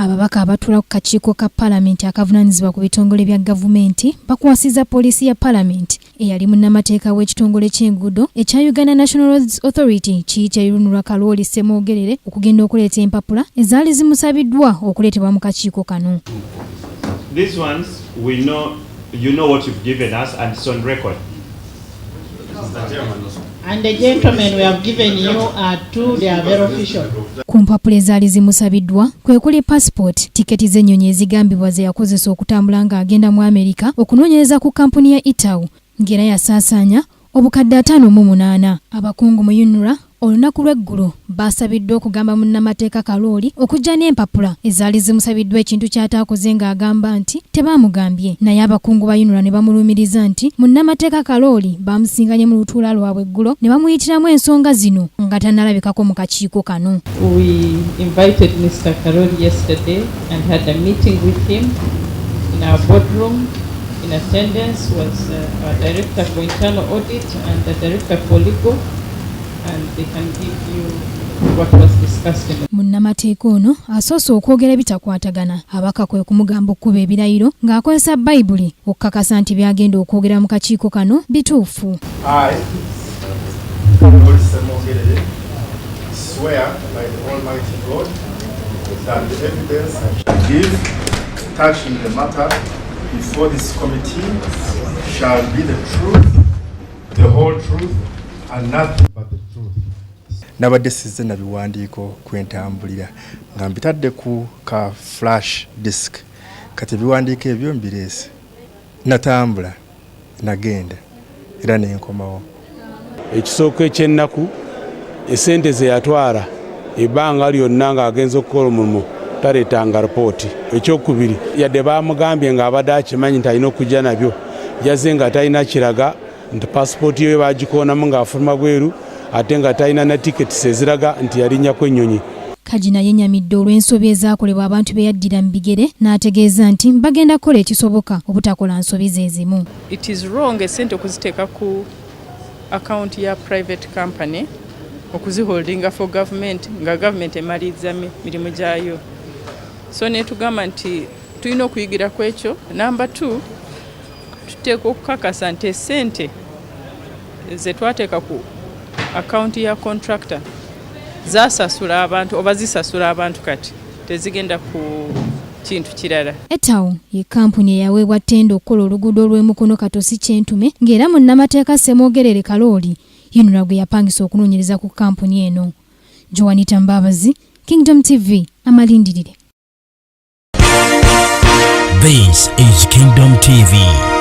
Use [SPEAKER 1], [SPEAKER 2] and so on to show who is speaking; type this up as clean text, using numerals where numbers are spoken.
[SPEAKER 1] Ababaka abatula ku kakiiko ka Paalamenti akavunaanyizibwa ku bitongole bya gavumenti bakwasiza poliisi ya Paalamenti eyali munnamateeka w'ekitongole ky'enguudo ekya Uganda National Roads Authority kiyite Irunulwa Kalooli Ssemwogerere okugenda okuleeta empapula ezaali zimusabiddwa okuleetebwa mu kakiiko kano.
[SPEAKER 2] These ones we know, you know what you've given us and it's on record.
[SPEAKER 3] And the gentlemen we have given you are true, they are very official.
[SPEAKER 1] Ku mpapula ezaali zimusabiddwa kwe kuli passport, tiketi z'ennyonyi ezigambibwa ze yakozesa okutambula ng'agenda mu Amerika okunoonyereza ku kampuni ya Itau ng'era yasaasaanya obukadde 58. Abakungu mu UNRA olunaku lw'eggulo baasabiddwa okugamba munnamateeka Kalooli okujja n'empapula ezaali zimusabiddwa ekintu ky'ataakoze ng'agamba nti tebaamugambye, naye abakungu ba UNRA ne bamulumiriza nti munnamateeka Kalooli baamusinganye mu lutuula lwabwe eggulo ne bamuyitiramu ensonga zino nga tannalabikako mu kakiiko kano.
[SPEAKER 3] We invited Mr. Kalooli yesterday and had a meeting with him in our boardroom. In attendance was our Director for Internal Audit and the Director for Legal. And they can give you what was discussed in it.
[SPEAKER 1] Munnamateeka ono asoose okwogera ebitakwatagana abaka kwe kumugamba okuba ebirayiro ng'akozesa Bayibuli okukakasa nti byagenda okwogera mu kakiiko kano bituufu.
[SPEAKER 4] I, Kalooli Ssemwogerere, swear by the Almighty God that the evidence I shall give touching the matter before this committee shall be the truth, the whole truth, and nothing but the truth.
[SPEAKER 5] Nabadde sizze na biwandiiko kwentambulira nga mbitadde ku ka flash disk kati ebiwandiiko ebyo mbireese natambula nagenda era nenkomawo.
[SPEAKER 6] Ekisooka eky'ennaku esente ze yatwala ebbanga lyonna ng'agenza okukola omulimu taleetanga ripooti. Ekyokubiri yadde baamugambye ng'abadde akimanyi nti alina okujja nabyo yazze nga talina kiraga nti paasipooti ye baagikoonamu ng'afuluma bweru ate nga talina na tiketi eziraga nti yalinnyako ennyonyi.
[SPEAKER 1] Kajina yennyamidde olw'ensobi ezaakolebwa abantu be yaddira mu bigere n'ategeeza nti bagenda kukola ekisoboka obutakola nsobi ze ezimu.
[SPEAKER 7] It is wrong esente okuziteeka ku account ya private company okuziholdinga for government nga government emaliriza mirimu gyayo. So netugamba nti tulina okuyigira ku ekyo. Number 2, tuteeka okukakasa nti esente ze twateeka ku account ya contractor zasasula abantu oba zisasula abantu kati tezigenda ku kintu kirala. Itau ye kampuni eyaweebwa ttenda okukola oluguudo olw'Emukono Katosi Kyentume ng'era munnamateeka Ssemwogerere Kalooli UNRA gwe yapangisa okunoonyereza ku kampuni eno. Joanita Mbabazi, Kingdom TV, amalindirire.
[SPEAKER 8] This is Kingdom TV.